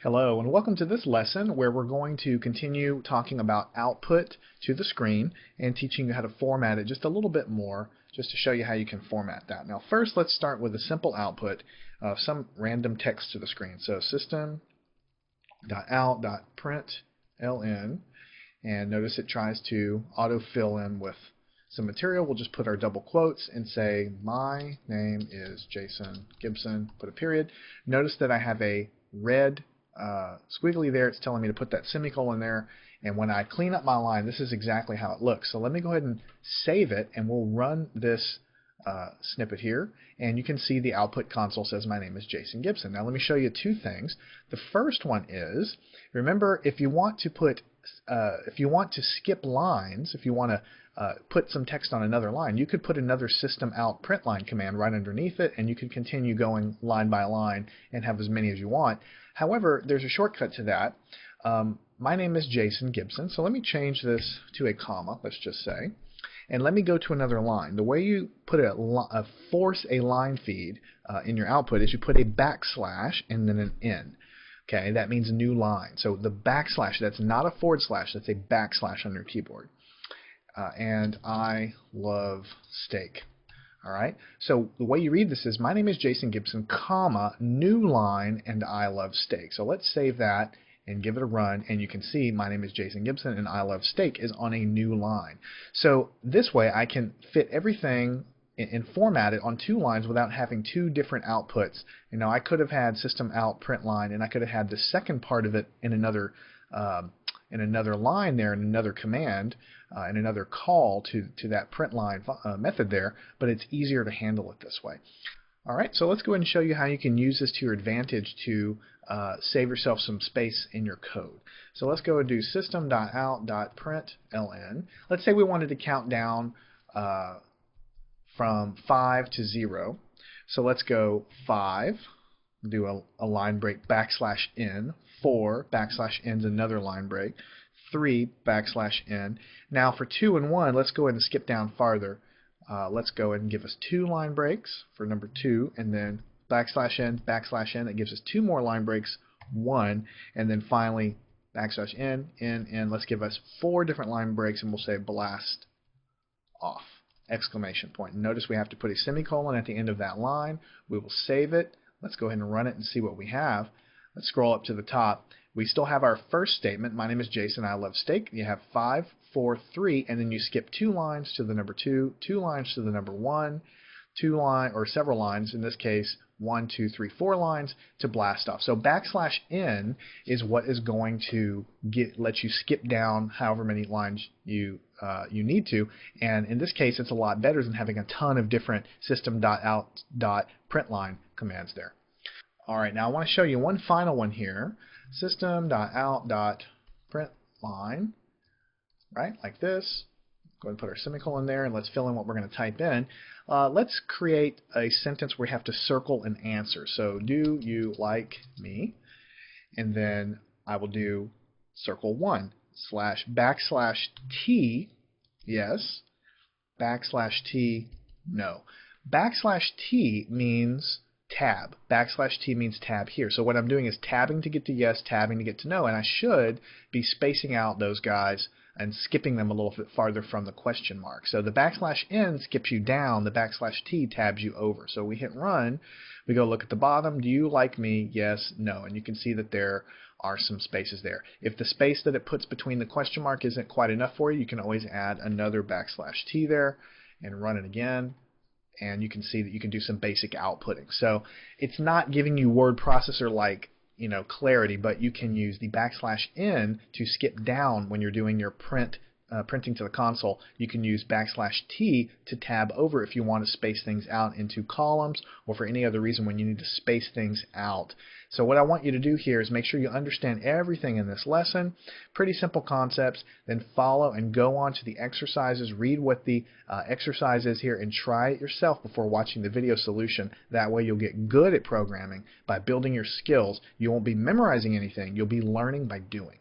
Hello and welcome to this lesson where we're going to continue talking about output to the screen and teaching you how to format it just a little bit more, just to show you how you can format that. Now first let's start with a simple output of some random text to the screen. So system.out.println, and notice it tries to auto-fill in with some material. We'll just put our double quotes and say my name is Jason Gibson, put a period. Notice that I have a red squiggly there. It's telling me to put that semicolon there, and when I clean up my line, this is exactly how it looks. So let me go ahead and save it, and we'll run this snippet here, and you can see the output console says my name is Jason Gibson. Now let me show you two things. The first one is, remember, if you want to skip lines, if you want to put some text on another line, you could put another system out println command right underneath it, and you can continue going line by line and have as many as you want. However, there's a shortcut to that. My name is Jason Gibson, so let me change this to a comma, let's just say, and let me go to another line. The way you put force a line feed in your output is you put a backslash and then an N. Okay, that means new line. So the backslash, that's not a forward slash, that's a backslash on your keyboard. And I love steak. All right. So the way you read this is my name is Jason Gibson, comma, new line, and I love steak. So let's save that and give it a run, and you can see my name is Jason Gibson and I love steak is on a new line. So this way I can fit everything and format it on two lines without having two different outputs. You know, I could have had system out print line, and I could have had the second part of it in another line there, in another command, in another call to that print line method there, but it's easier to handle it this way. Alright, so let's go ahead and show you how you can use this to your advantage to save yourself some space in your code. So let's go and do system.out.println. Let's say we wanted to count down from 5 to 0. So let's go 5, do a line break, backslash n, 4, backslash n's another line break, 3, backslash n. Now for 2 and 1, let's go ahead and skip down farther. Let's go ahead and give us 2 line breaks for number 2, and then backslash n, that gives us 2 more line breaks, 1, and then finally backslash n, n. Let's give us 4 different line breaks, and we'll say blast off, exclamation point. Notice we have to put a semicolon at the end of that line. We will save it. Let's go ahead and run it and see what we have. Let's scroll up to the top. We still have our first statement, my name is Jason, I love steak. You have 5, 4, 3, and then you skip 2 lines to the number 2, 2 lines to the number 1, 2 line, or several lines, in this case 1, 2, 3, 4 lines to blast off. So backslash n is what is going to let you skip down however many lines you need to, and in this case it's a lot better than having a ton of different system.out.println commands there. Alright, now I want to show you one final one here. System.out.println, right, like this. Go ahead and put our semicolon there, and let's fill in what we're going to type in. Let's create a sentence where we have to circle an answer. So, do you like me? And then I will do circle 1 / backslash t, yes, backslash t, no. Backslash t means tab. Backslash t means tab here. So what I'm doing is tabbing to get to yes, tabbing to get to no, and I should be spacing out those guys and skipping them a little bit farther from the question mark. So the backslash n skips you down, the backslash t tabs you over. So we hit run, we go look at the bottom, do you like me? Yes, no, and you can see that there are some spaces there. If the space that it puts between the question mark isn't quite enough for you, you can always add another backslash t there and run it again. And you can see that you can do some basic outputting. So it's not giving you word processor like, you know, clarity, but you can use the backslash n to skip down when you're doing your printing to the console. You can use backslash t to tab over if you want to space things out into columns, or for any other reason when you need to space things out. So what I want you to do here is make sure you understand everything in this lesson. Pretty simple concepts. Then follow and go on to the exercises. Read what the exercise is here and try it yourself before watching the video solution. That way you'll get good at programming by building your skills. You won't be memorizing anything. You'll be learning by doing.